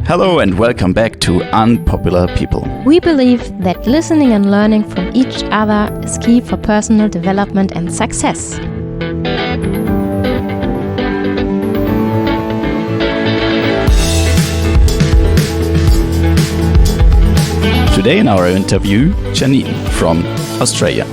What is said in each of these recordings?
Hello and welcome back to Unpopular People. We believe that listening and learning from each other is key for personal development and success. Today in our interview, Jeanene from Australia.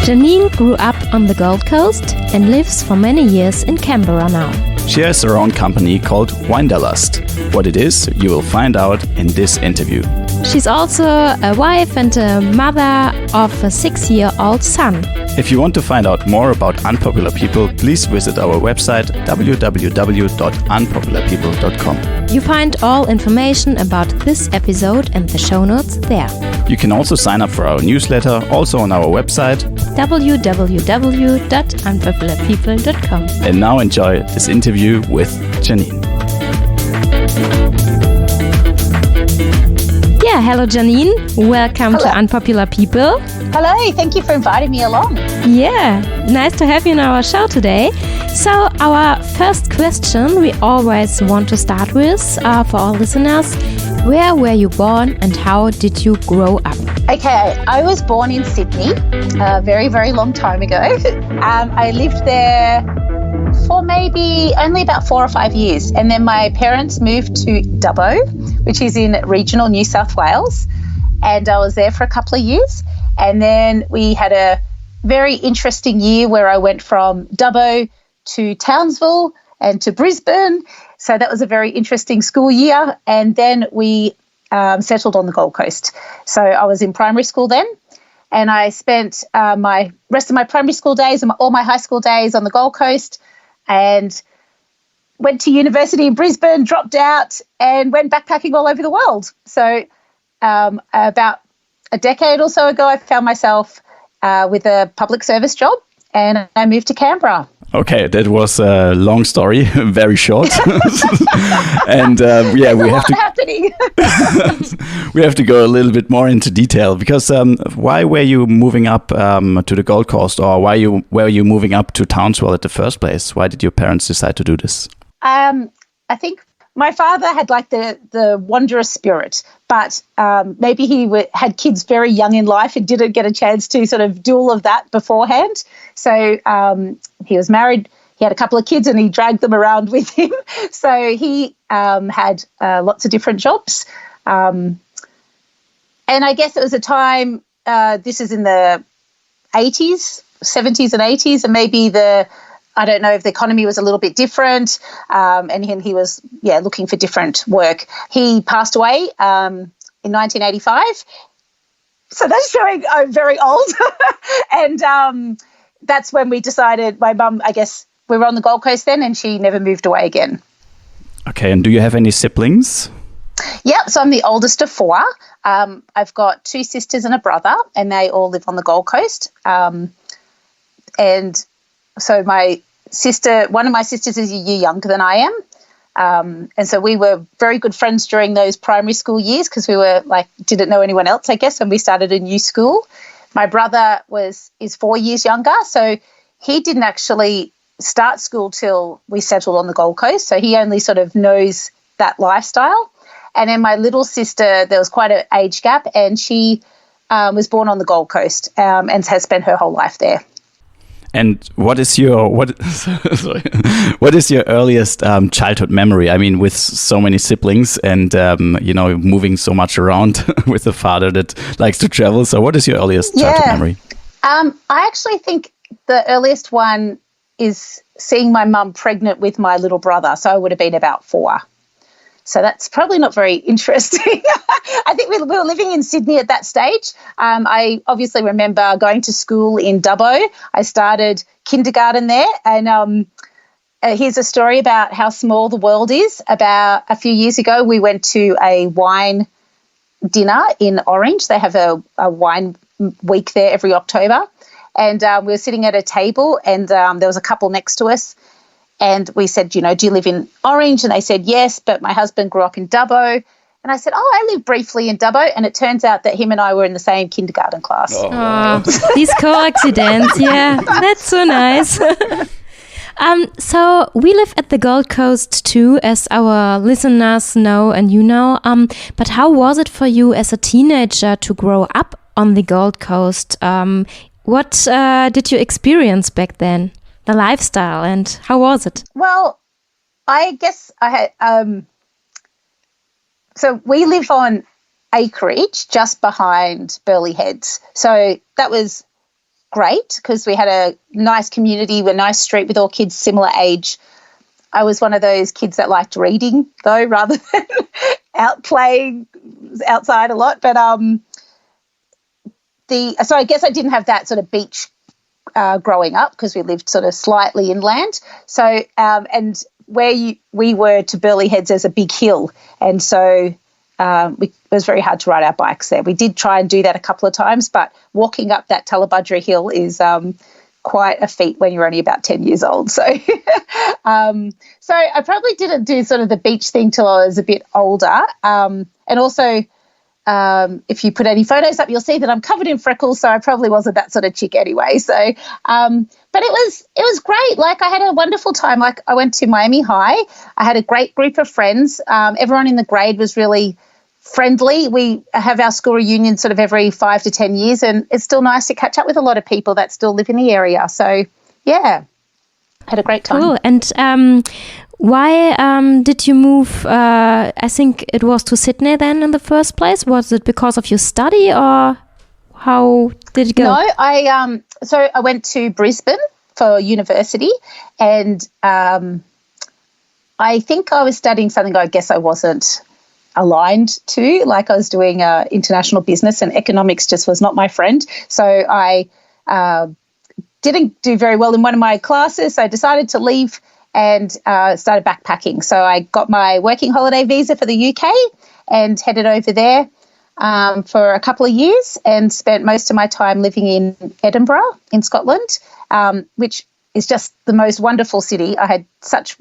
Jeanene grew up on the Gold Coast and lives for many years in Canberra now. She has her own company called Winederlust. What it is, you will find out in this interview. She's also a wife and a mother of a 6-year-old son. If you want to find out more about Unpopular People, please visit our website www.unpopularpeople.com. You find all information about this episode and the show notes there. You can also sign up for our newsletter, also on our website www.unpopularpeople.com. And now enjoy this interview with Jeanene. Yeah, hello Jeanene. Welcome to Unpopular People. Hello, thank you for inviting me along. Yeah, nice to have you on our show today. So our first question we always want to start with for our listeners, where were you born and how did you grow up? Okay, I was born in Sydney a very, very long time ago. I lived there for maybe only about 4 or 5 years. And then my parents moved to Dubbo, which is in regional New South Wales. And I was there for a couple of years. And then we had a very interesting year where I went from Dubbo to Townsville and to Brisbane. So that was a very interesting school year. And then we settled on the Gold Coast. So I was in primary school then. And I spent my rest of my primary school days and all my high school days on the Gold Coast, and went to university in Brisbane, dropped out and went backpacking all over the world. So about a decade or so ago, I found myself with a public service job and I moved to Canberra. Okay, that was a long story, very short. And we have to happening. we have to go a little bit more into detail because why were you moving up to the Gold Coast, or were you moving up to Townsville at the first place? Why did your parents decide to do this? I think my father had like the wanderer spirit, but maybe he had kids very young in life and didn't get a chance to sort of do all of that beforehand. So he was married, he had a couple of kids and he dragged them around with him. So he had lots of different jobs. And I guess it was a time, this is in the 80s, 70s and 80s, and maybe I don't know if the economy was a little bit different, and he was, looking for different work. He passed away in 1985, so that's showing I'm very old. And that's when we decided, my mum, I guess, we were on the Gold Coast then, and she never moved away again. Okay, and do you have any siblings? Yeah, so I'm the oldest of 4. I've got 2 sisters and a brother, and they all live on the Gold Coast. And so one of my sisters is a year younger than I am. And so we were very good friends during those primary school years because we were didn't know anyone else, I guess, when we started a new school. My brother is 4 years younger, so he didn't actually start school till we settled on the Gold Coast. So he only sort of knows that lifestyle. And then my little sister, there was quite an age gap, and she was born on the Gold Coast and has spent her whole life there. And what is your earliest childhood memory? I mean, with so many siblings and moving so much around with a father that likes to travel. So, what is your earliest childhood memory? I actually think the earliest one is seeing my mum pregnant with my little brother. So I would have been about 4. So that's probably not very interesting. I think we were living in Sydney at that stage. I obviously remember going to school in Dubbo. I started kindergarten there. And here's a story about how small the world is. About a few years ago, we went to a wine dinner in Orange. They have a wine week there every October. And we were sitting at a table and there was a couple next to us. And we said, do you live in Orange? And they said, yes, but my husband grew up in Dubbo. And I said, I lived briefly in Dubbo. And it turns out that him and I were in the same kindergarten class. Oh, these coincidence, yeah, that's so nice. So we live at the Gold Coast too, as our listeners know and you know. But how was it for you as a teenager to grow up on the Gold Coast? What did you experience back then? The lifestyle, and how was it? Well, I guess I had. So we live on acreage just behind Burleigh Heads. So that was great because we had a nice community, a nice street with all kids similar age. I was one of those kids that liked reading though, rather than out playing outside a lot. But so I guess I didn't have that sort of beach growing up because we lived sort of slightly inland. So and where we were to Burleigh Heads, there's a big hill, and so it was very hard to ride our bikes there. We did try and do that a couple of times, but walking up that Tullabudgera hill is quite a feat when you're only about 10 years old. So so I probably didn't do sort of the beach thing till I was a bit older. And also, if you put any photos up, you'll see that I'm covered in freckles, so I probably wasn't that sort of chick anyway. So, but it was great. Like, I had a wonderful time. Like, I went to Miami High. I had a great group of friends. Everyone in the grade was really friendly. We have our school reunion sort of every 5 to 10 years, and it's still nice to catch up with a lot of people that still live in the area. So, yeah, had a great time. Cool. And why did you move, I think it was to Sydney then in the first place? Was it because of your study, or how did it go? No, so I went to Brisbane for university, and I think I was studying something I guess I wasn't aligned to. Like, I was doing international business, and economics just was not my friend. So I didn't do very well in one of my classes. So I decided to leave and started backpacking. So I got my working holiday visa for the UK and headed over there for a couple of years and spent most of my time living in Edinburgh in Scotland, which is just the most wonderful city. I had such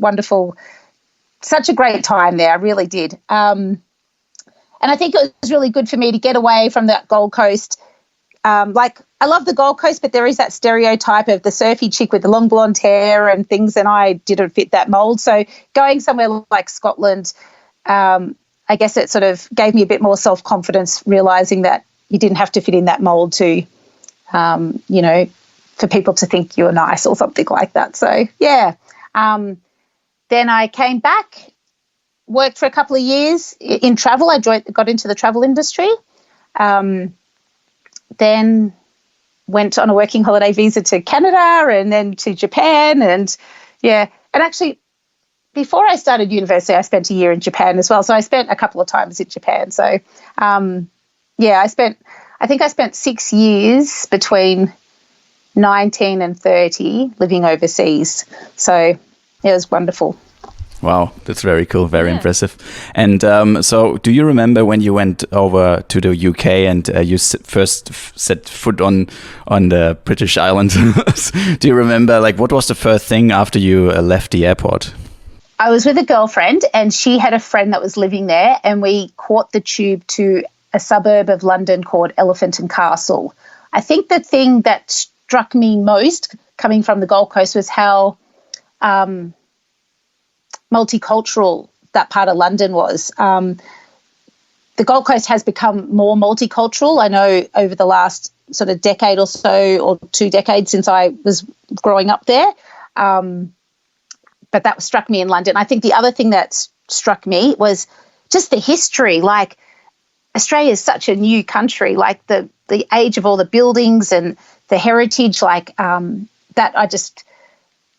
a great time there. I really did. And I think it was really good for me to get away from that Gold Coast. Like, I love the Gold Coast, but there is that stereotype of the surfy chick with the long blonde hair and things, and I didn't fit that mold. So going somewhere like Scotland, I guess it sort of gave me a bit more self-confidence, realising that you didn't have to fit in that mold to, for people to think you were nice or something like that. So, yeah. Then I came back, worked for a couple of years in travel. I got into the travel industry. Then went on a working holiday visa to Canada and then to Japan. And actually, before I started university, I spent a year in Japan as well. So I spent a couple of times in Japan. So, I think I spent 6 years between 19 and 30 living overseas. So it was wonderful. Wow, that's very cool, very impressive. And so do you remember when you went over to the UK and you first set foot on the British island? Do you remember, like, what was the first thing after you left the airport? I was with a girlfriend, and she had a friend that was living there, and we caught the tube to a suburb of London called Elephant and Castle. I think the thing that struck me most coming from the Gold Coast was how multicultural that part of London was. The Gold Coast has become more multicultural. I know over the last sort of decade or so, or 2 decades since I was growing up there. But that struck me in London. I think the other thing that struck me was just the history. Like, Australia is such a new country, like the age of all the buildings and the heritage,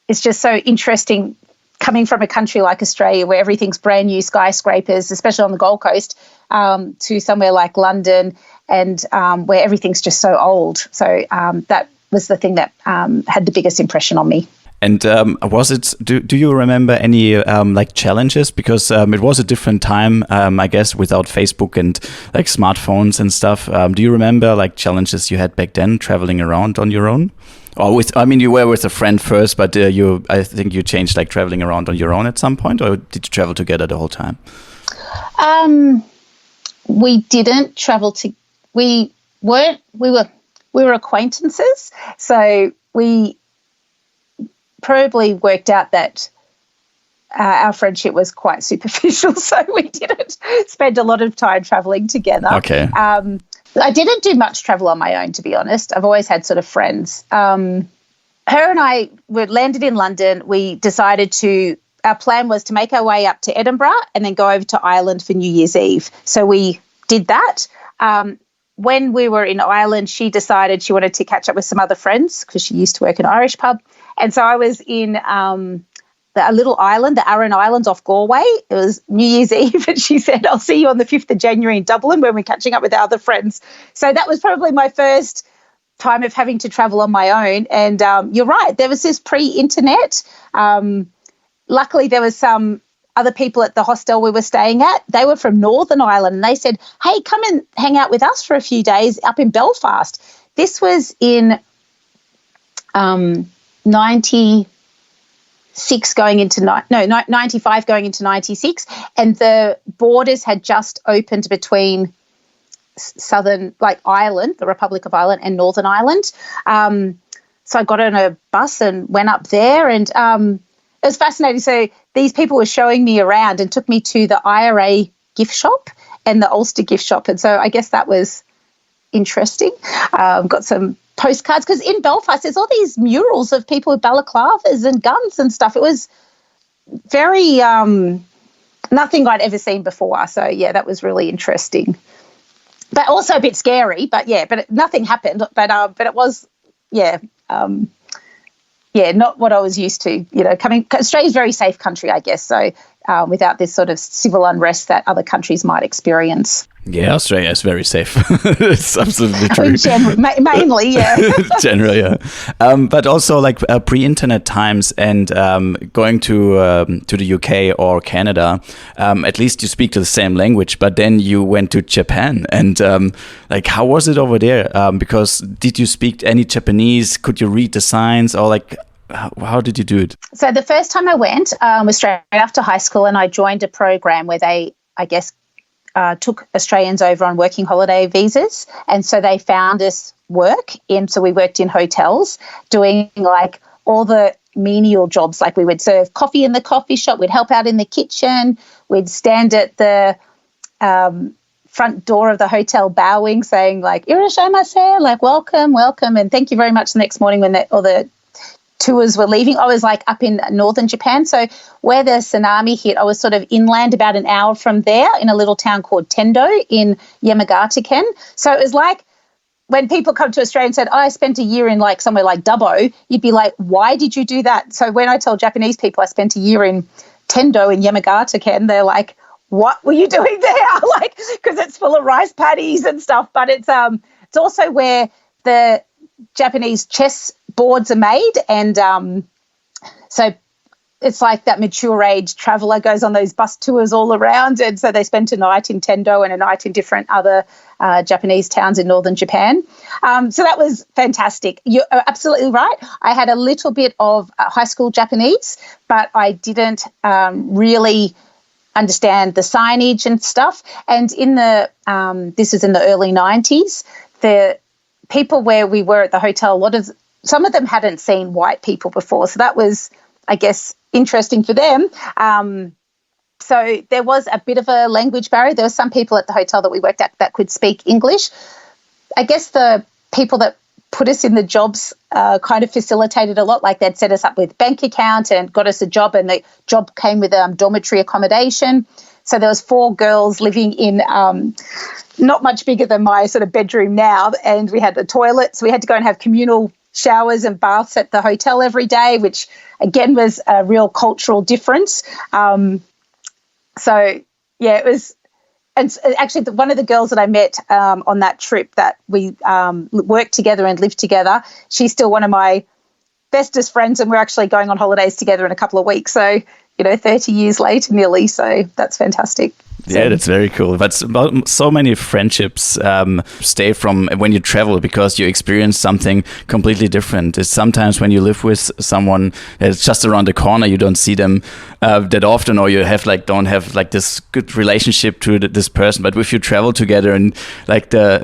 it's just so interesting coming from a country like Australia where everything's brand new skyscrapers, especially on the Gold Coast, to somewhere like London and where everything's just so old. So that was the thing that had the biggest impression on me. And was it? Do you remember any challenges? Because it was a different time, I guess, without Facebook and like smartphones and stuff. Do you remember like challenges you had back then, traveling around on your own? Or you were with a friend first, but I think you changed like traveling around on your own at some point, or did you travel together the whole time? We didn't travel we were acquaintances, so we probably worked out that our friendship was quite superficial, so we didn't spend a lot of time traveling together. Okay. I didn't do much travel on my own, to be honest. I've always had sort of friends. Her and I were landed in London. We decided our plan was to make our way up to Edinburgh and then go over to Ireland for New Year's Eve. So we did that. When we were in Ireland, she decided she wanted to catch up with some other friends because she used to work in an Irish pub. And so I was in a little island, the Aran Islands off Galway. It was New Year's Eve, and she said, I'll see you on the 5th of January in Dublin when we're catching up with our other friends. So that was probably my first time of having to travel on my own. And you're right, there was this pre-internet. Luckily, there was some other people at the hostel we were staying at. They were from Northern Ireland, and they said, hey, come and hang out with us for a few days up in Belfast. This was in 95 going into 96, and the borders had just opened between southern, like Ireland, the Republic of Ireland, and Northern Ireland. So I got on a bus and went up there, and it was fascinating. So these people were showing me around and took me to the IRA gift shop and the Ulster gift shop, and so I guess that was interesting. Got some postcards, because in Belfast there's all these murals of people with balaclavas and guns and stuff. It was very nothing I'd ever seen before. So yeah, that was really interesting, but also a bit scary. But yeah, nothing happened. But it was not what I was used to. Australia's a very safe country, I guess. So without this sort of civil unrest that other countries might experience. Yeah, Australia is very safe. It's absolutely true. Mainly, yeah. Generally, yeah. But also like pre-internet times and going to the UK or Canada, at least you speak to the same language, but then you went to Japan. And like, how was it over there? Because did you speak any Japanese? Could you read the signs, or like, how did you do it? So the first time I went was straight after high school, and I joined a program where they, I guess, took Australians over on working holiday visas, and so they found us work so we worked in hotels doing like all the menial jobs. Like we would serve coffee in the coffee shop, we'd help out in the kitchen, we'd stand at the front door of the hotel bowing, saying like "Irashaimase," like welcome, and thank you very much. The next morning when all the tours were leaving, I was like up in northern Japan. So where the tsunami hit, I was sort of inland about an hour from there in a little town called Tendo in Yamagata-ken. So it was like when people come to Australia and said, I spent a year in like somewhere like Dubbo, you'd be like, why did you do that? So when I tell Japanese people I spent a year in Tendo in Yamagata-ken, they're like, what were you doing there? Like, because it's full of rice paddies and stuff. But it's also where the Japanese chess boards are made, and so it's like that mature age traveller goes on those bus tours all around, and so they spent a night in Tendo and a night in different other Japanese towns in northern Japan. So that was fantastic. You're absolutely right. I had a little bit of high school Japanese, but I didn't really understand the signage and stuff. And in the this is in the early 90s, the people where we were at the hotel, some of them hadn't seen white people before. So that was, I guess, interesting for them. So there was a bit of a language barrier. There were some people at the hotel that we worked at that could speak English. I guess the people that put us in the jobs kind of facilitated a lot. Like they'd set us up with bank account and got us a job, and the job came with dormitory accommodation. So there was 4 girls living in not much bigger than my sort of bedroom now, and we had a toilet. So we had to go and have communal showers and baths at the hotel every day, which again was a real cultural difference. So yeah, it was. And actually, one of the girls that I met on that trip that we worked together and lived together, she's still one of my bestest friends, and we're actually going on holidays together in a couple of weeks. So 30 years later nearly. So that's fantastic. Yeah, that's very cool. But so many friendships stay from when you travel because you experience something completely different. It's sometimes when you live with someone that's just around the corner, you don't see them that often, or you have don't have this good relationship to this person. But if you travel together and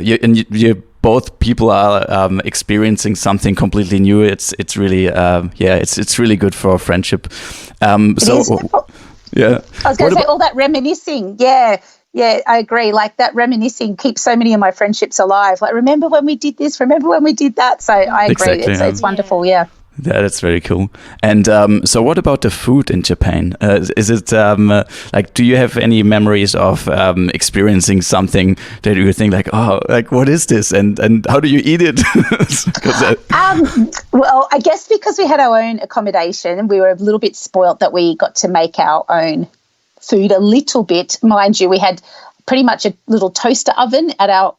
you both people are experiencing something completely new, it's really it's really good for friendship. Yeah. I was going to say all that reminiscing. Yeah, I agree. Like that reminiscing keeps so many of my friendships alive. Like, remember when we did this? Remember when we did that? So I agree. Exactly, it's wonderful. Yeah. Yeah, that's very cool. And so what about the food in Japan? Is it do you have any memories of experiencing something that you think what is this? And how do you eat it? Well, I guess because we had our own accommodation, we were a little bit spoilt that we got to make our own food a little bit. Mind you, we had pretty much a little toaster oven at our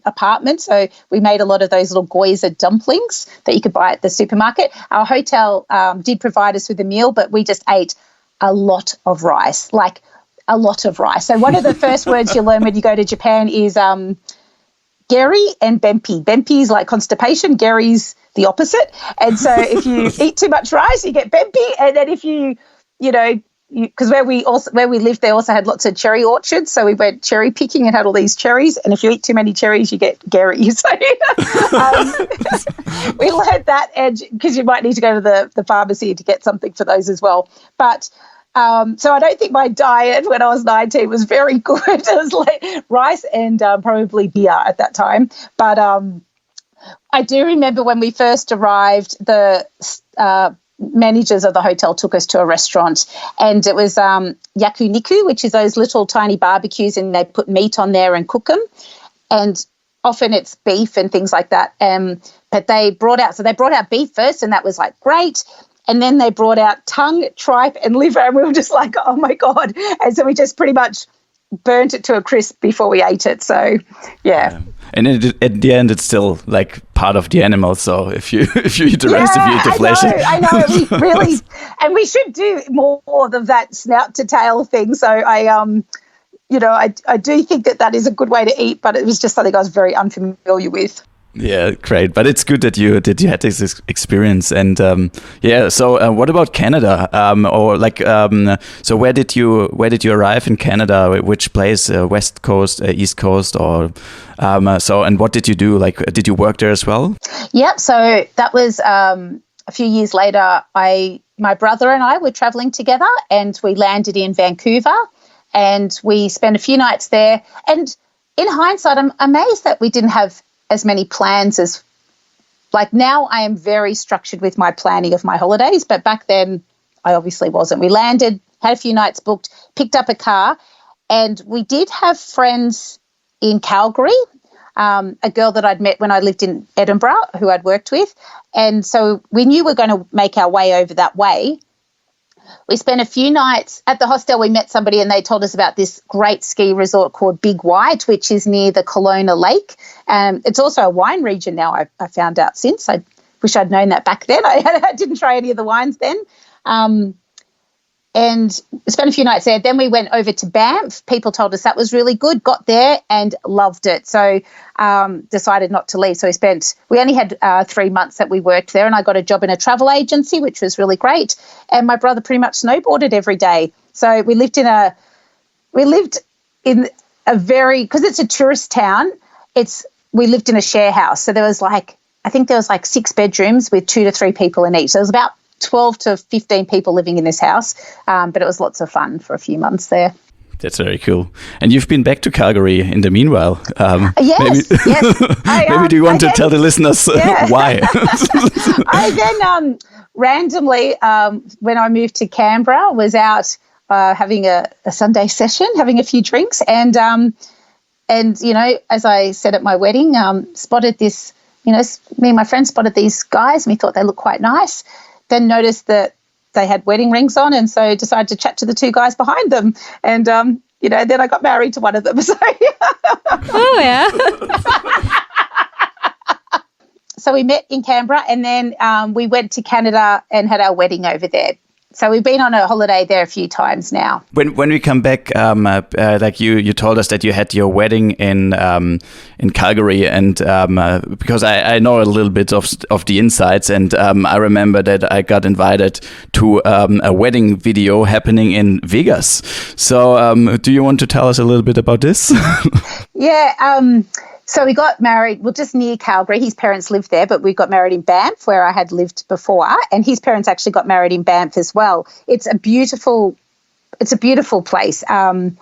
apartment. So we made a lot of those little gyoza dumplings that you could buy at the supermarket. Our hotel did provide us with a meal, but we just ate a lot of rice, like a lot of rice. So one of the first words you learn when you go to Japan is geri and benpi. Benpi is like constipation. Geri's the opposite. And so if you eat too much rice, you get benpi. And then if because where we lived, they also had lots of cherry orchards. So we went cherry picking and had all these cherries. And if you eat too many cherries, you get geri. So we learned that because you might need to go to the pharmacy to get something for those as well. But so I don't think my diet when I was 19 was very good. It was like rice and probably beer at that time. But I do remember when we first arrived, the managers of the hotel took us to a restaurant, and it was yakiniku, which is those little tiny barbecues, and they put meat on there and cook them. And often it's beef and things like that. But they brought out beef first, and that was like great. And then they brought out tongue, tripe, and liver, and we were just like, oh my God. And so we just pretty much burnt it to a crisp before we ate it. So, yeah. And at the end, it's still like part of the animal. So if you eat the rest, if you eat the flesh. I know. We really, and we should do more of that snout to tail thing. So I do think that is a good way to eat, but it was just something I was very unfamiliar with. Yeah, great. But it's good that you had this experience. And so what about Canada? So where did you arrive in Canada? Which place? West Coast, East Coast, or and what did you do? Like, did you work there as well? Yep. So that was a few years later. My brother and I were traveling together, and we landed in Vancouver, and we spent a few nights there. And in hindsight, I'm amazed that we didn't have as many plans as, like, now I am very structured with my planning of my holidays, but back then I obviously wasn't. We landed, had a few nights booked, picked up a car, and we did have friends in Calgary, a girl that I'd met when I lived in Edinburgh who I'd worked with. And so we knew we were going to make our way over that way. We spent a few nights at the hostel. We met somebody and they told us about this great ski resort called Big White, which is near the Kelowna Lake. It's also a wine region now, I found out since. I wish I'd known that back then. I didn't try any of the wines then. And spent a few nights there. Then we went over to Banff. People told us that was really good. Got there and loved it. So decided not to leave. So we only had 3 months that we worked there, and I got a job in a travel agency, which was really great. And my brother pretty much snowboarded every day. So we lived in a very, because it's a tourist town, we lived in a share house. So there was I think there was 6 bedrooms with 2 to 3 people in each. So it was about 12 to 15 people living in this house, but it was lots of fun for a few months there. That's very cool. And you've been back to Calgary in the meanwhile. Yes. Maybe do you want to tell the listeners why? I then randomly, when I moved to Canberra, was out having a Sunday session, having a few drinks, and as I said at my wedding, spotted this. Me and my friend spotted these guys, and we thought they looked quite nice. Then noticed that they had wedding rings on, and so decided to chat to the 2 guys behind them. And, then I got married to one of them. So, oh, yeah. So we met in Canberra, and then we went to Canada and had our wedding over there. So we've been on a holiday there a few times now. When we come back, like you told us that you had your wedding in Calgary, and because I know a little bit of the insights, and I remember that I got invited to a wedding video happening in Vegas. So do you want to tell us a little bit about this? Yeah. So we got married, just near Calgary. His parents lived there, but we got married in Banff, where I had lived before. And his parents actually got married in Banff as well. It's a beautiful place. And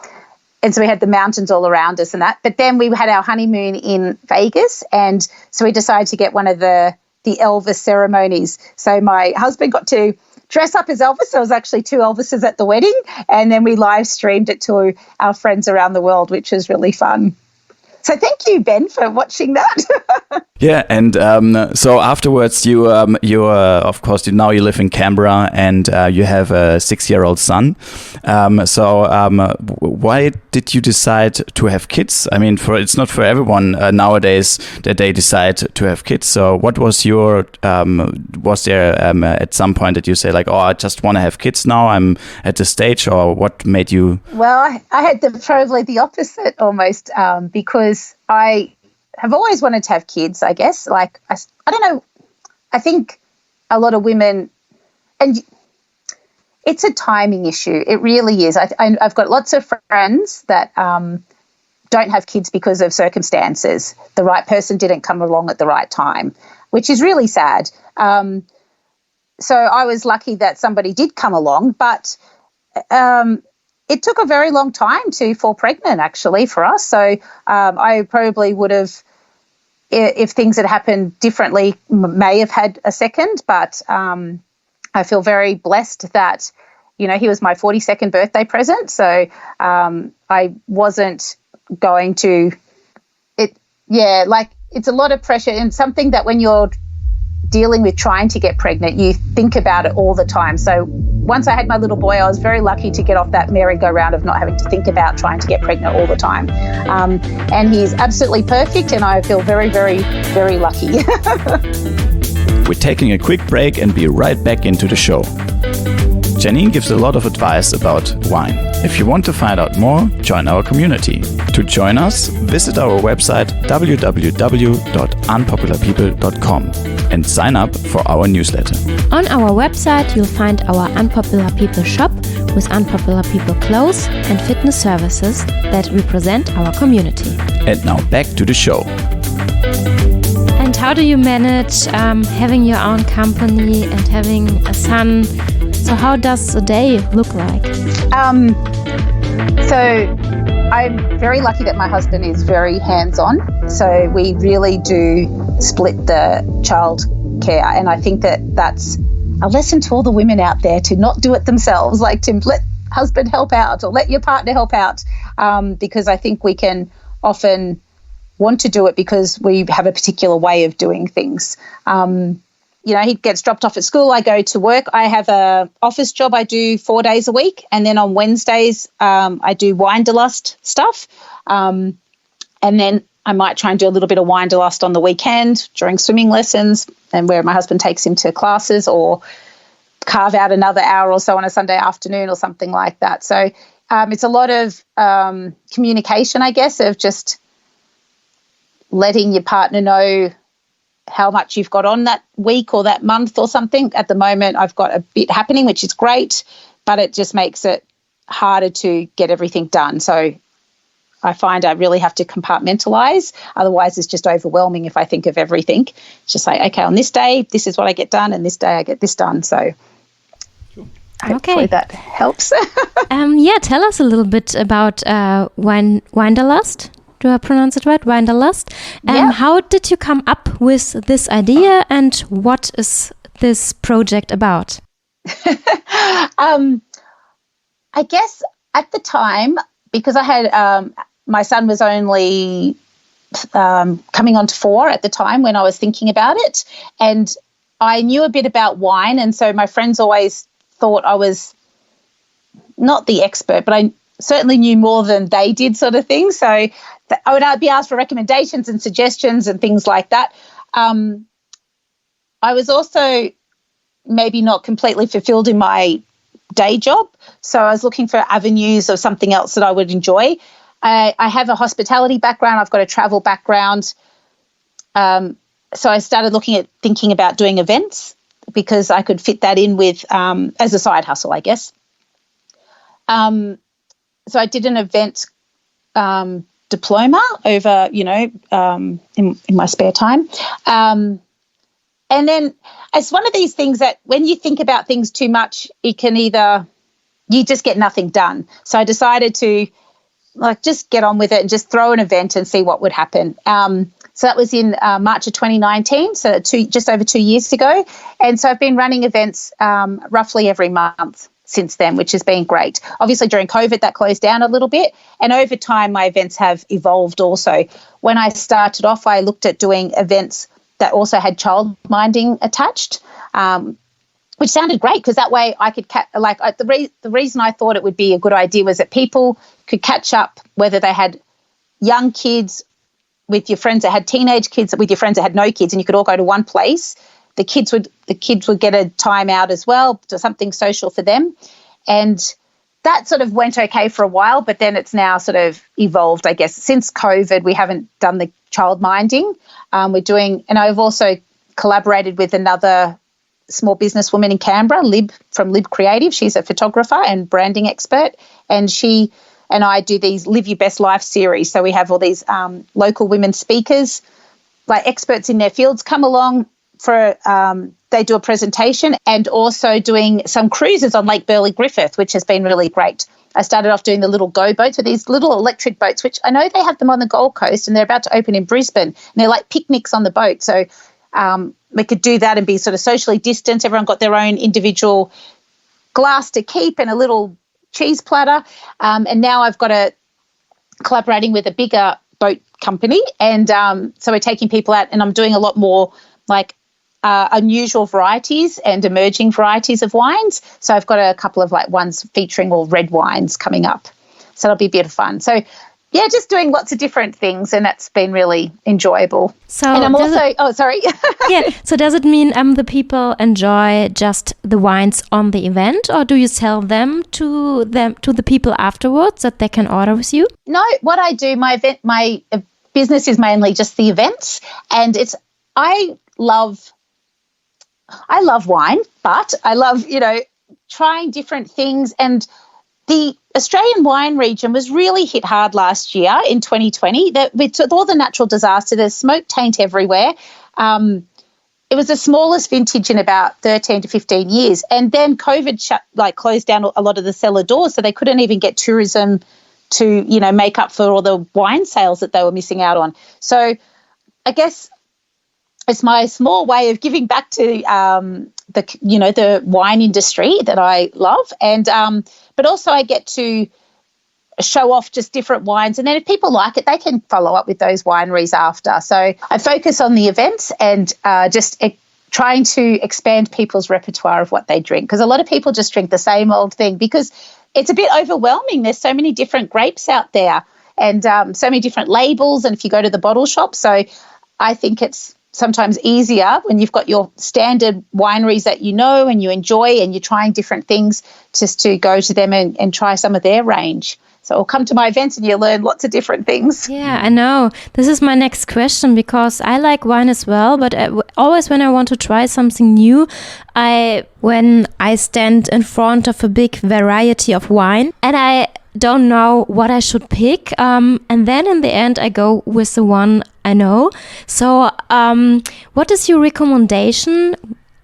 so we had the mountains all around us and that. But then we had our honeymoon in Vegas. And so we decided to get one of the Elvis ceremonies. So my husband got to dress up as Elvis. There was actually 2 Elvises at the wedding. And then we live streamed it to our friends around the world, which was really fun. So thank you, Ben, for watching that. Yeah, and so afterwards, you of course now you live in Canberra, and you have a 6-year-old son. Why did you decide to have kids? I mean, it's not for everyone nowadays that they decide to have kids. So what was your was there at some point that you say like, oh, I just want to have kids now? I'm at the stage, or what made you? Well, I had probably the opposite almost, because I have always wanted to have kids, I guess. Like, I don't know, I think a lot of women, and it's a timing issue. It really is. I've got lots of friends that don't have kids because of circumstances. The right person didn't come along at the right time, which is really sad. So I was lucky that somebody did come along, but it took a very long time to fall pregnant, actually, for us. So I probably would have, if things had happened differently, may have had a second. But I feel very blessed that, he was my 42nd birthday present. So I wasn't going to, it's a lot of pressure, and something that when you're dealing with trying to get pregnant, you think about it all the time. So once I had my little boy, I was very lucky to get off that merry-go-round of not having to think about trying to get pregnant all the time. And he's absolutely perfect, and I feel very, very, very lucky. We're taking a quick break and be right back into the show. Jeanene gives a lot of advice about wine. If you want to find out more, join our community. To join us, visit our website www.unpopularpeople.com and sign up for our newsletter. On our website, you'll find our Unpopular People shop with Unpopular People clothes and fitness services that represent our community. And now back to the show. And how do you manage having your own company and having a son? So how does a day look like? So I'm very lucky that my husband is very hands-on. So we really do split the child care. And I think that that's a lesson to all the women out there to not do it themselves, like to let husband help out or let your partner help out, because I think we can often want to do it because we have a particular way of doing things. He gets dropped off at school. I go to work. I have a office job I do 4 days a week. And then on Wednesdays, I do Winederlust stuff. And then I might try and do a little bit of Winederlust on the weekend during swimming lessons, and where my husband takes him to classes, or carve out another hour or so on a Sunday afternoon or something like that. So it's a lot of communication, I guess, of just letting your partner know how much you've got on that week or that month or something. At the moment, I've got a bit happening, which is great, but it just makes it harder to get everything done. So I find I really have to compartmentalize. Otherwise, it's just overwhelming if I think of everything. It's just like, okay, on this day, this is what I get done, and this day I get this done. So hopefully that helps. Tell us a little bit about Winederlust. Do I pronounce it right? Winederlust. How did you come up with this idea, and what is this project about? I guess at the time, because I had my son was only coming on to 4 at the time when I was thinking about it, and I knew a bit about wine, and so my friends always thought I was not the expert, but I certainly knew more than they did, sort of thing. So I would be asked for recommendations and suggestions and things like that. I was also maybe not completely fulfilled in my day job. So I was looking for avenues of something else that I would enjoy. I have a hospitality background. I've got a travel background. So I started thinking about doing events because I could fit that in with as a side hustle, I guess. So I did an event diploma over, in my spare time. And then it's one of these things that when you think about things too much, you just get nothing done. So I decided to just get on with it and just throw an event and see what would happen. So that was in March of 2019, so just over 2 years ago. And so I've been running events roughly every month since then, which has been great. Obviously, during COVID, that closed down a little bit. And over time, my events have evolved also. When I started off, I looked at doing events that also had child minding attached, which sounded great because that way I could the reason I thought it would be a good idea was that people could catch up, whether they had young kids with your friends that had teenage kids, with your friends that had no kids, and you could all go to one place. The kids would get a time out as well, to something social for them. And that sort of went okay for a while, but then it's now sort of evolved, I guess. Since COVID, we haven't done the child minding. And I've also collaborated with another small businesswoman in Canberra, from Lib Creative. She's a photographer and branding expert, and she and I do these Live Your Best Life series. So we have all these local women speakers, like experts in their fields, come along they do a presentation, and also doing some cruises on Lake Burley Griffith, which has been really great. I started off doing the little go boats, with these little electric boats, which I know they have them on the Gold Coast, and they're about to open in Brisbane. And they're like picnics on the boat. So we could do that and be sort of socially distanced. Everyone got their own individual glass to keep and a little cheese platter. And now I've got collaborating with a bigger boat company. And so we're taking people out, and I'm doing a lot more unusual varieties and emerging varieties of wines. So I've got a couple of ones featuring all red wines coming up. So it'll be a bit of fun. So yeah, just doing lots of different things, and that's been really enjoyable. So, and I'm also, sorry. Yeah. So does it mean the people enjoy just the wines on the event, or do you sell them to the people afterwards that they can order with you? No, what I do, my business is mainly just the events, and I love wine, but I love, trying different things. And the Australian wine region was really hit hard last year in 2020. With all the natural disaster, there's smoke taint everywhere. It was the smallest vintage in about 13 to 15 years. And then COVID closed down a lot of the cellar doors, so they couldn't even get tourism to, make up for all the wine sales that they were missing out on. So I guess it's my small way of giving back to the wine industry that I love, and but also I get to show off just different wines, and then if people like it, they can follow up with those wineries after. So I focus on the events and trying to expand people's repertoire of what they drink, because a lot of people just drink the same old thing because it's a bit overwhelming. There's so many different grapes out there, and so many different labels, and if you go to the bottle shop, so I think it's sometimes easier when you've got your standard wineries that and you enjoy, and you're trying different things, just to go to them and try some of their range. So come to my events and you learn lots of different things. Yeah, I know. This is my next question, because I like wine as well, but always when I want to try something new, when I stand in front of a big variety of wine and I don't know what I should pick, and then in the end I go with the one I know. So what is your recommendation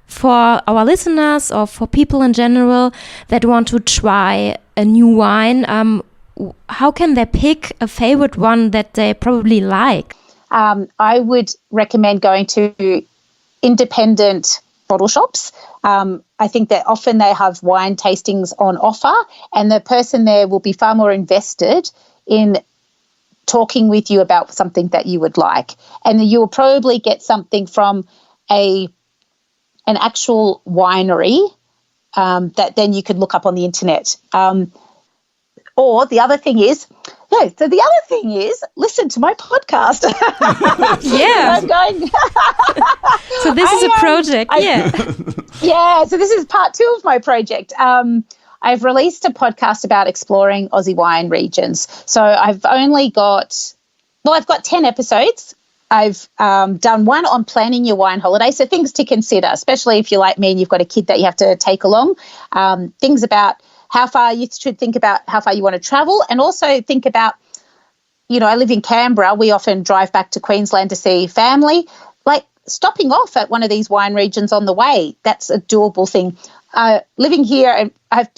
for our listeners, or for people in general that want to try a new wine? How can they pick a favorite one that they probably like? I would recommend going to independent bottle shops. I think that often they have wine tastings on offer, and the person there will be far more invested in talking with you about something that you would like. And you will probably get something from an actual winery that then you could look up on the internet. Or the other thing is, listen to my podcast. Yeah. I'm going. So this is a project, yeah. Yeah, so this is part 2 of my project. I've released a podcast about exploring Aussie wine regions. So I've got 10 episodes. I've done one on planning your wine holiday, so things to consider, especially if you're like me and you've got a kid that you have to take along. Things about how far you should think about how far you want to travel, and also think about, I live in Canberra. We often drive back to Queensland to see family. Like stopping off at one of these wine regions on the way, that's a doable thing. Living here, and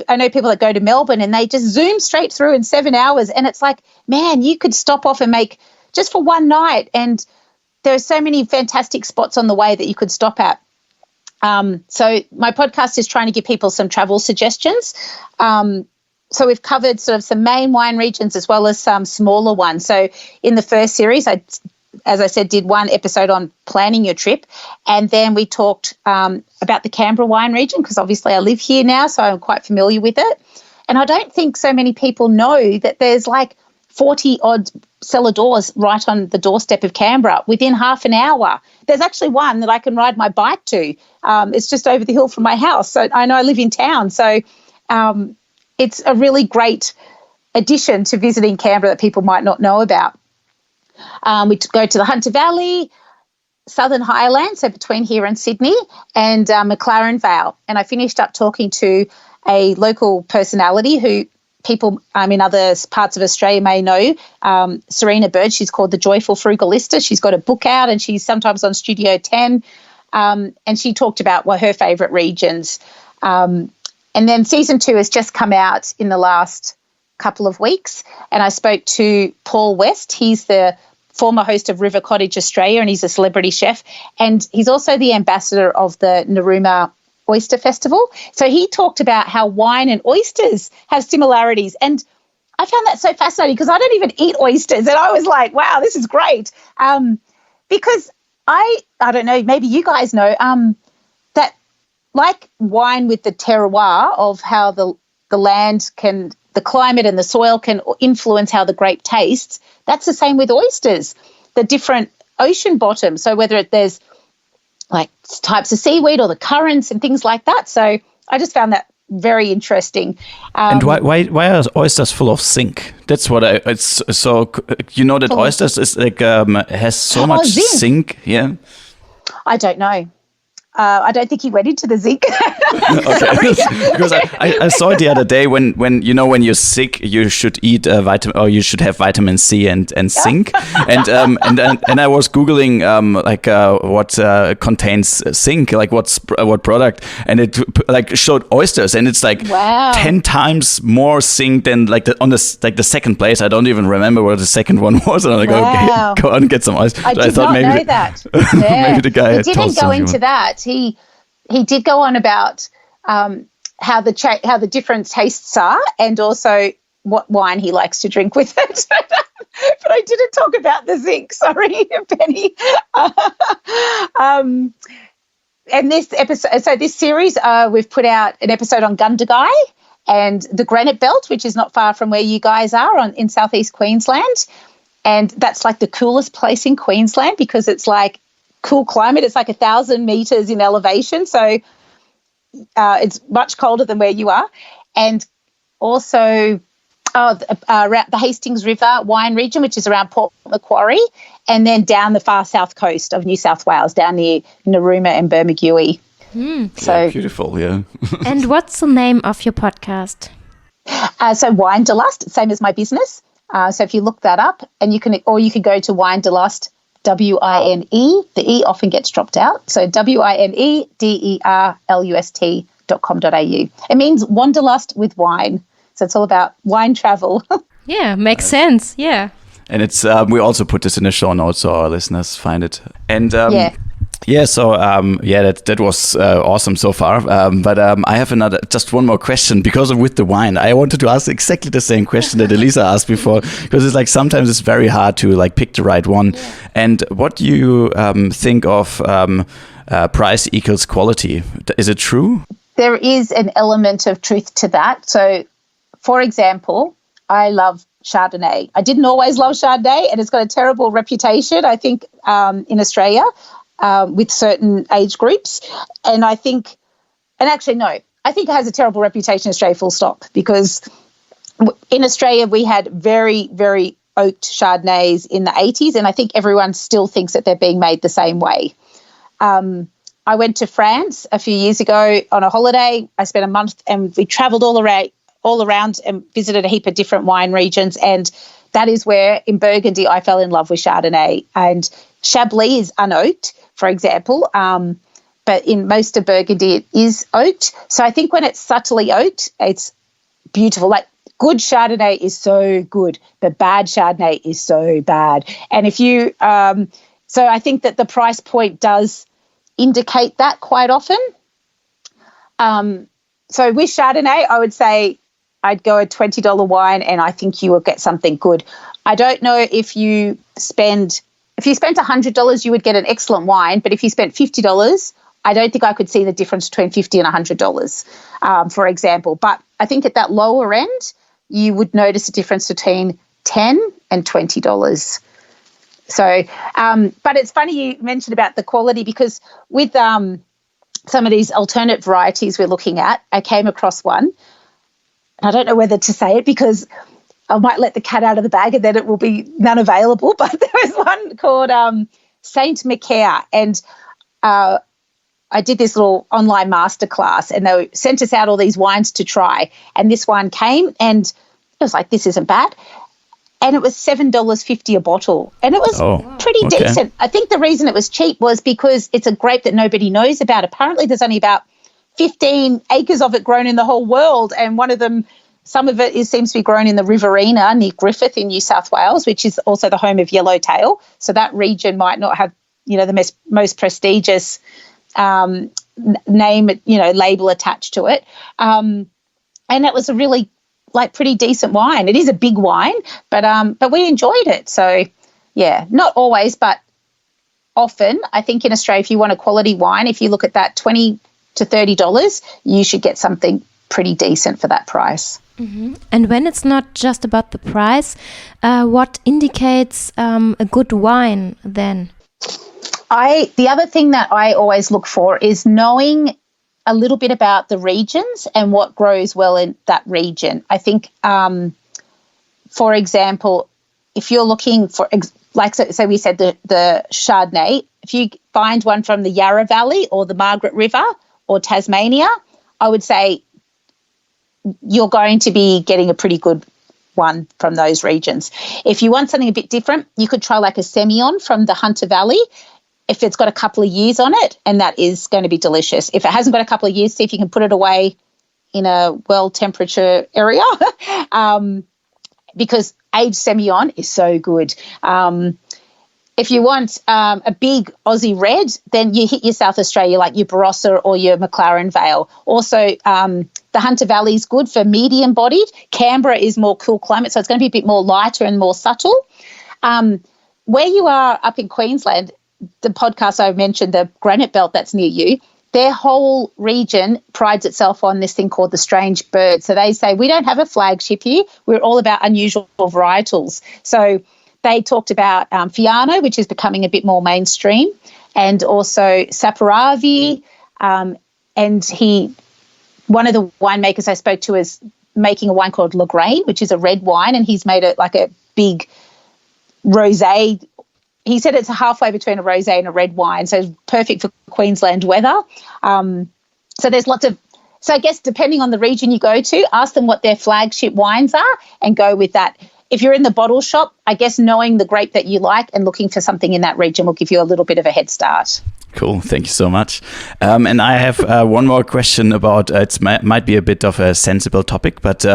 I know people that go to Melbourne and they just zoom straight through in 7 hours, and it's like, man, you could stop off and make just for one night, and there are so many fantastic spots on the way that you could stop at. So my podcast is trying to give people some travel suggestions. So we've covered sort of some main wine regions as well as some smaller ones. So in the first series, as I said, did one episode on planning your trip, and then we talked about the Canberra wine region, because obviously I live here now, so I'm quite familiar with it. And I don't think so many people know that there's like 40-odd cellar doors right on the doorstep of Canberra within half an hour. There's actually one that I can ride my bike to. It's just over the hill from my house. So I know I live in town. So it's a really great addition to visiting Canberra that people might not know about. We go to the Hunter Valley, Southern Highlands, so between here and Sydney, and McLaren Vale. And I finished up talking to a local personality who people in other parts of Australia may know, Serena Bird. She's called the Joyful Frugalista. She's got a book out and she's sometimes on Studio 10. And she talked about her favourite regions. And then season 2 has just come out in the last couple of weeks. And I spoke to Paul West. He's the former host of River Cottage Australia, and he's a celebrity chef. And he's also the ambassador of the Narooma Oyster Festival. So he talked about how wine and oysters have similarities. And I found that so fascinating because I don't even eat oysters. And I was like, wow, this is great. Because I don't know, maybe you guys know, that like wine with the terroir of how the land can, the climate and the soil can influence how the grape tastes, that's the same with oysters, the different ocean bottoms. So whether there's like types of seaweed or the currents and things like that. So I just found that very interesting. And why are oysters full of zinc? That's what it's so, that oysters is like, has so much zinc. Yeah. I don't know. I don't think he went into the zinc. Okay, because I saw it the other day when you're sick, you should eat vitamin, or you should have vitamin C and zinc, and I was googling what contains zinc, like what product, and it like showed oysters, and it's like 10 times more zinc than like the second place. I don't even remember what the second one was, and I'm like, okay, go on and get some oysters. I did not know that. Yeah. Maybe the guy didn't go into that. He did go on about how the different tastes are, and also what wine he likes to drink with it. But I didn't talk about the zinc. Sorry, Penny. And this episode, so this series, we've put out an episode on Gundagai and the Granite Belt, which is not far from where you guys are in southeast Queensland, and that's like the coolest place in Queensland because it's like cool climate. It's like 1,000 meters in elevation, so it's much colder than where you are. And also the Hastings River wine region, which is around Port Macquarie, and then down the far south coast of New South Wales, down near Narooma and Bermagui. So beautiful, yeah. And what's the name of your podcast? So Winederlust, same as my business. So if you look that up, and you can go to Winederlust. WINE, the E often gets dropped out. So WINEDERLUST.com.au. It means wanderlust with wine. So it's all about wine travel. Yeah, makes sense. Yeah. And it's we also put this in the show notes so our listeners find it. And so that was awesome so far. But I have just one more question because with the wine. I wanted to ask exactly the same question that Elisa asked before, because it's like sometimes it's very hard to like pick the right one. Yeah. And what do you think of price equals quality? Is it true? There is an element of truth to that. So, for example, I love Chardonnay. I didn't always love Chardonnay, and it's got a terrible reputation, I think, in Australia. With certain age groups. And I think, and actually, no, I think it has a terrible reputation in Australia, full stop, because in Australia we had very, very oaked Chardonnays in the 80s, and I think everyone still thinks that they're being made the same way. I went to France a few years ago on a holiday. I spent a month and we travelled all around and visited a heap of different wine regions, and that is where in Burgundy I fell in love with Chardonnay. And Chablis is unoaked, for example, but in most of Burgundy it is oaked. So I think when it's subtly oaked, it's beautiful. Like, good Chardonnay is so good, but bad Chardonnay is so bad. And if you, so I think that the price point does indicate that quite often. So with Chardonnay, I would say I'd go a $20 wine and I think you will get something good. I don't know if you spent $100, you would get an excellent wine, but if you spent $50, I don't think I could see the difference between $50 and $100, for example. But I think at that lower end, you would notice a difference between $10 and $20. So, but it's funny you mentioned about the quality, because with some of these alternate varieties we're looking at, I came across one. I don't know whether to say it because I might let the cat out of the bag and then it will be none available, but there was one called Saint Macaire, and I did this little online masterclass, and they sent us out all these wines to try, and this one came and it was like, this isn't bad. And it was $7.50 a bottle. And it was pretty decent. I think the reason it was cheap was because it's a grape that nobody knows about. Apparently there's only about 15 acres of it grown in the whole world. And one of them, some of it seems to be grown in the Riverina near Griffith in New South Wales, which is also the home of Yellowtail. So that region might not have, the most prestigious name, label attached to it. And it was a really pretty decent wine. It is a big wine, but we enjoyed it. So yeah, not always, but often. I think in Australia, if you want a quality wine, if you look at that $20 to $30, you should get something pretty decent for that price. Mm-hmm. And when it's not just about the price, what indicates a good wine then? The other thing that I always look for is knowing a little bit about the regions and what grows well in that region. I think, for example, if you're looking for, so we said the Chardonnay, if you find one from the Yarra Valley or the Margaret River or Tasmania, I would say you're going to be getting a pretty good one from those regions. If you want something a bit different, you could try like a Semillon from the Hunter Valley, if it's got a couple of years on it, and that is going to be delicious. If it hasn't got a couple of years, see if you can put it away in a well-temperature area, because aged Semillon is so good. If you want a big Aussie red, then you hit your South Australia, like your Barossa or your McLaren Vale. Also, the Hunter Valley is good for medium-bodied. Canberra is more cool climate, so it's going to be a bit more lighter and more subtle. Where you are up in Queensland, the podcast I mentioned, the Granite Belt that's near you, their whole region prides itself on this thing called the strange bird. So they say, we don't have a flagship here. We're all about unusual varietals. So they talked about Fiano, which is becoming a bit more mainstream, and also Saperavi. And one of the winemakers I spoke to is making a wine called Lagrange, which is a red wine, and he's made it like a big rosé. He said it's halfway between a rosé and a red wine, so it's perfect for Queensland weather. So there's lots of, so I guess depending on the region you go to, ask them what their flagship wines are and go with that. If you're in the bottle shop, I guess knowing the grape that you like and looking for something in that region will give you a little bit of a head start. Cool. Thank you so much. And I have one more question about, it might be a bit of a sensible topic, but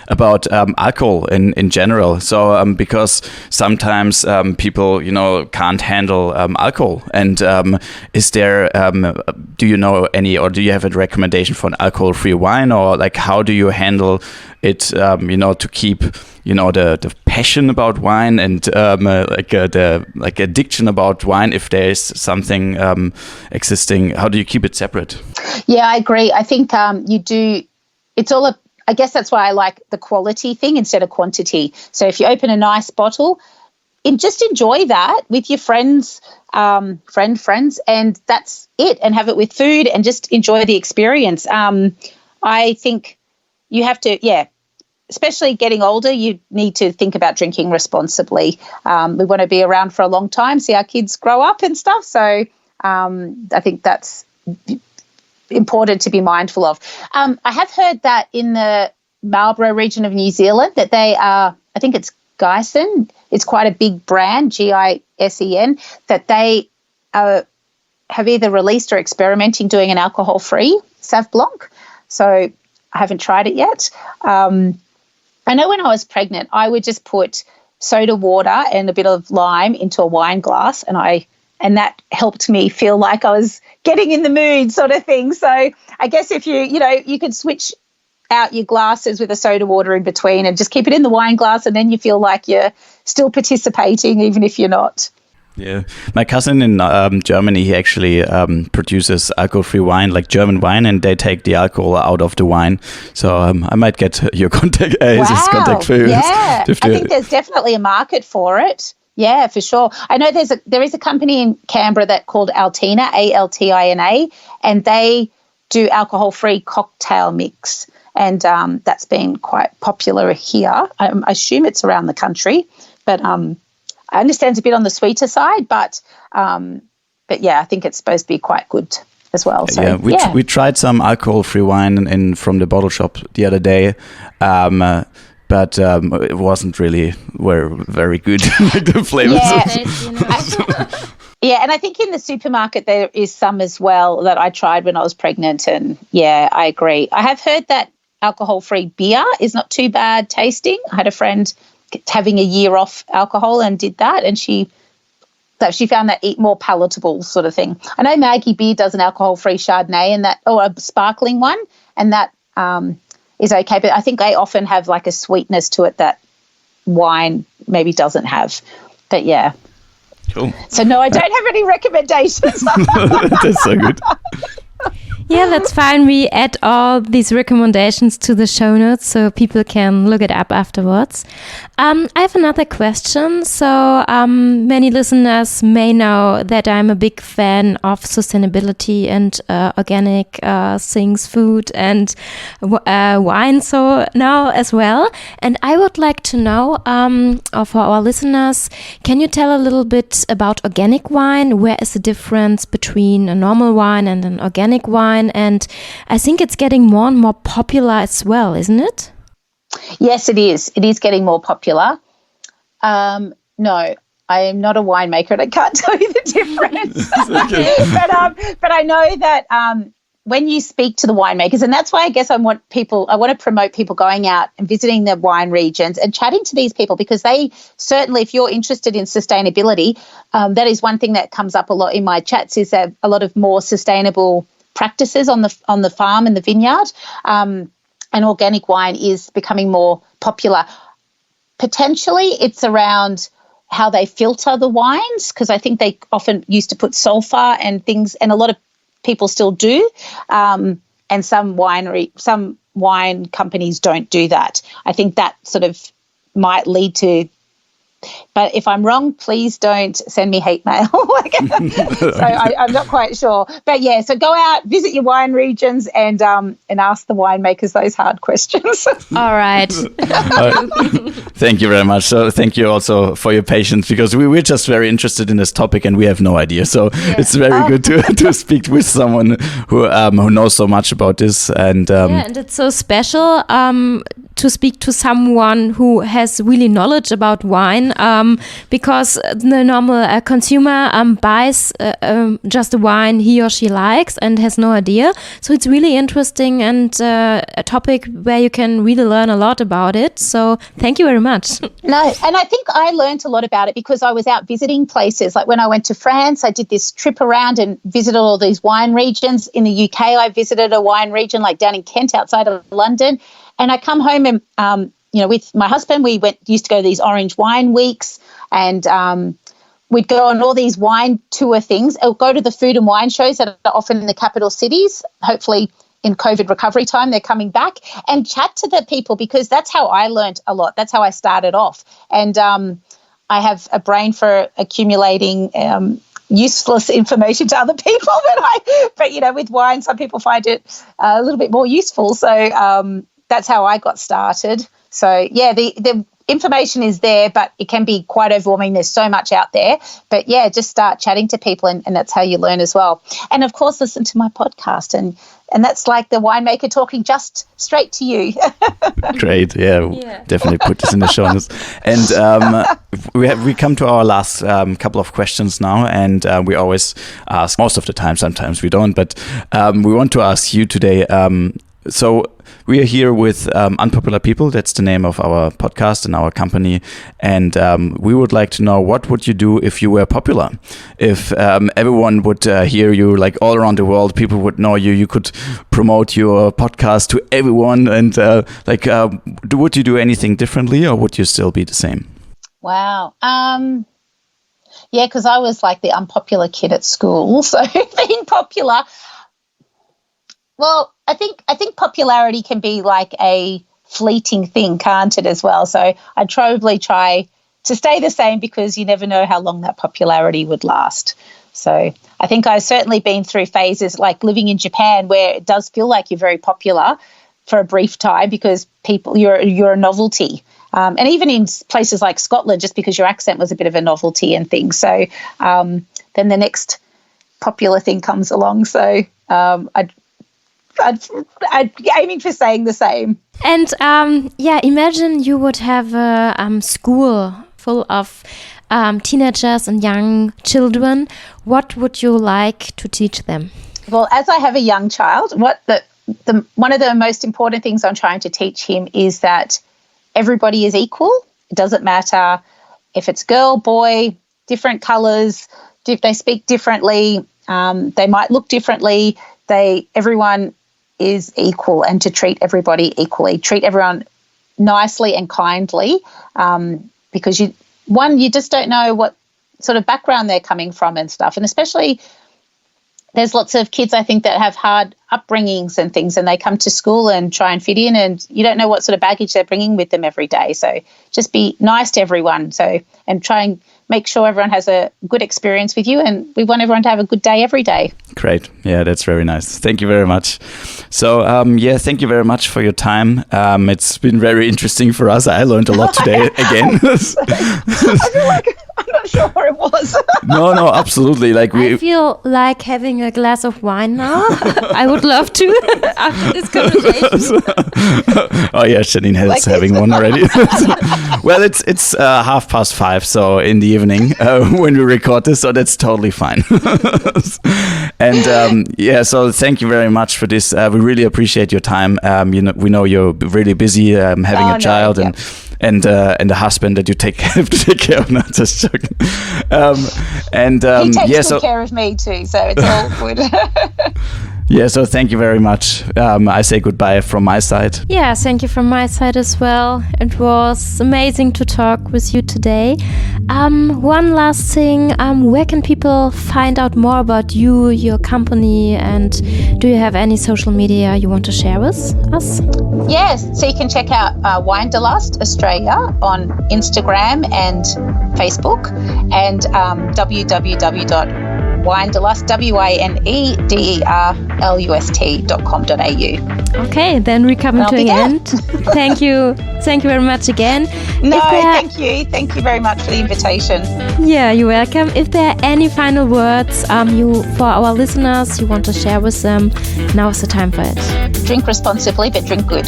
about alcohol in general. So because sometimes people, can't handle alcohol. And is there, do you know any, or do you have a recommendation for an alcohol-free wine, or like how do you handle it, to keep the passion about wine and the addiction about wine, if there is something existing? How do you keep it separate? Yeah, I agree. I think you do. It's all I guess that's why I like the quality thing instead of quantity. So if you open a nice bottle, just enjoy that with your friends, friends, and that's it. And have it with food and just enjoy the experience. I think you have to, especially getting older, you need to think about drinking responsibly. We want to be around for a long time, see our kids grow up and stuff. So I think that's important to be mindful of. I have heard that in the Marlborough region of New Zealand that they are, I think it's Gisen, it's quite a big brand, Gisen, that they have either released or experimenting doing an alcohol-free Sauv Blanc. So I haven't tried it yet. I know when I was pregnant, I would just put soda water and a bit of lime into a wine glass, and that helped me feel like I was getting in the mood, sort of thing. So I guess if you could switch out your glasses with a soda water in between and just keep it in the wine glass, and then you feel like you're still participating even if you're not. Yeah, my cousin in Germany, he actually produces alcohol-free wine, like German wine, and they take the alcohol out of the wine. So I might get your contact, his contact for you. Yeah, I think there's definitely a market for it. Yeah, for sure. I know there is a company in Canberra that called Altina, Altina, and they do alcohol-free cocktail mix, and that's been quite popular here. I assume it's around the country, but I understand it's a bit on the sweeter side, but yeah, I think it's supposed to be quite good as well. So, we tried some alcohol-free wine from the bottle shop the other day, but it wasn't really very good. Like the flavors. Yeah, and I think in the supermarket there is some as well that I tried when I was pregnant, and yeah, I agree. I have heard that alcohol-free beer is not too bad tasting. I had a friend having a year off alcohol and did that, and she found that more palatable, sort of thing. I know Maggie Beer does an alcohol-free Chardonnay or a sparkling one, and that is okay, but I think they often have like a sweetness to it that wine maybe doesn't have. But yeah. Cool. So no, I don't have any recommendations. That's so good. Yeah, that's fine. We add all these recommendations to the show notes so people can look it up afterwards. I have another question. So many listeners may know that I'm a big fan of sustainability and organic things, food and wine. So now as well. And I would like to know for our listeners, can you tell a little bit about organic wine? Where is the difference between a normal wine and an organic wine? And I think it's getting more and more popular as well, isn't it? Yes, it is. It is getting more popular. No, I am not a winemaker and I can't tell you the difference. But I know that when you speak to the winemakers, and that's why I guess I want to promote people going out and visiting the wine regions and chatting to these people, because they certainly, if you're interested in sustainability, that is one thing that comes up a lot in my chats, is that a lot of more sustainable practices on the farm and the vineyard, and organic wine is becoming more popular. Potentially it's around how they filter the wines, because I think they often used to put sulfur and things, and a lot of people still do, and some wine companies don't do that. I think that sort of might lead to, but if I'm wrong, please don't send me hate mail. So I'm not quite sure. But yeah, so go out, visit your wine regions, and ask the winemakers those hard questions. All right. Thank you very much. So thank you also for your patience, because we're just very interested in this topic and we have no idea. So it's very good to speak with someone who knows so much about this. And and it's so special to speak to someone who has really knowledge about wine, because the normal consumer buys just the wine he or she likes and has no idea. So it's really interesting and a topic where you can really learn a lot about it. So thank you very much. No, and I think I learned a lot about it because I was out visiting places. Like when I went to France, I did this trip around and visited all these wine regions. In the UK, I visited a wine region like down in Kent outside of London. And I come home and, with my husband, we used to go to these orange wine weeks, and we'd go on all these wine tour things, or go to the food and wine shows that are often in the capital cities. Hopefully in COVID recovery time, they're coming back, and chat to the people, because that's how I learned a lot. That's how I started off. And I have a brain for accumulating useless information to other people. But with wine, some people find it a little bit more useful. So that's how I got started. So yeah, the information is there, but it can be quite overwhelming. There's so much out there. But yeah, just start chatting to people, and that's how you learn as well. And of course, listen to my podcast, and that's like the winemaker talking just straight to you. Great, yeah, definitely put this in the show notes. And we come to our last couple of questions now, and we always ask, most of the time, sometimes we don't, but we want to ask you today. So we are here with Unpopular People. That's the name of our podcast and our company. And we would like to know, what would you do if you were popular? If everyone would hear you, like all around the world, people would know you. You could promote your podcast to everyone. And would you do anything differently, or would you still be the same? Wow. Yeah, because I was like the unpopular kid at school. So being popular... Well, I think popularity can be like a fleeting thing, can't it, as well? So I'd probably try to stay the same, because you never know how long that popularity would last. So I think I've certainly been through phases like living in Japan, where it does feel like you're very popular for a brief time, because you're a novelty. And even in places like Scotland, just because your accent was a bit of a novelty and things. So then the next popular thing comes along. So I'd be aiming for saying the same. And imagine you would have a school full of teenagers and young children. What would you like to teach them? Well, as I have a young child, one of the most important things I'm trying to teach him is that everybody is equal. It doesn't matter if it's girl, boy, different colours, if they speak differently, they might look differently. Everyone is equal, and to treat everybody equally, treat everyone nicely and kindly, because you just don't know what sort of background they're coming from and stuff. And especially there's lots of kids, I think, that have hard upbringings and things, and they come to school and try and fit in, and you don't know what sort of baggage they're bringing with them every day. So just be nice to everyone, and try and make sure everyone has a good experience with you, and we want everyone to have a good day every day. Great. Yeah, that's very nice. Thank you very much. So, thank you very much for your time. It's been very interesting for us. I learned a lot today again. I feel like I'm not sure where it was. No, absolutely. I feel like having a glass of wine now. I would love to after this conversation. Oh yeah, Jeanene has having one already. Well, it's 5:30, so in the evening when we record this, so that's totally fine. And so thank you very much for this. We really appreciate your time. We know you're really busy having a child and a husband that you have to take care of. Not just joking. He takes good care of me too, so it's all good. Yeah, so thank you very much. I say goodbye from my side. Yeah, thank you from my side as well. It was amazing to talk with you today. One last thing, where can people find out more about you, your company, and do you have any social media you want to share with us? Yes, so you can check out Winederlust Australia on Instagram and Facebook, and www.winederlust, WINEDERLUST.com.au. Okay, then we come to an end. Thank you very much again. Thank you very much for the invitation. Yeah, you're welcome. If there are any final words for our listeners you want to share with them, now is the time for it. Drink responsibly, but drink good.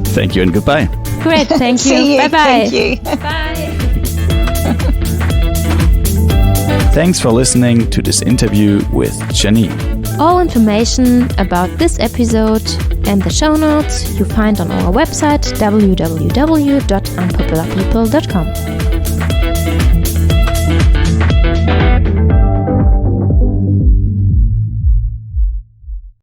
Thank you and goodbye. Great, thank you. See you. Bye-bye. Thank you. Bye. Thanks for listening to this interview with Jeanene. All information about this episode and the show notes you find on our website www.unpopularpeople.com.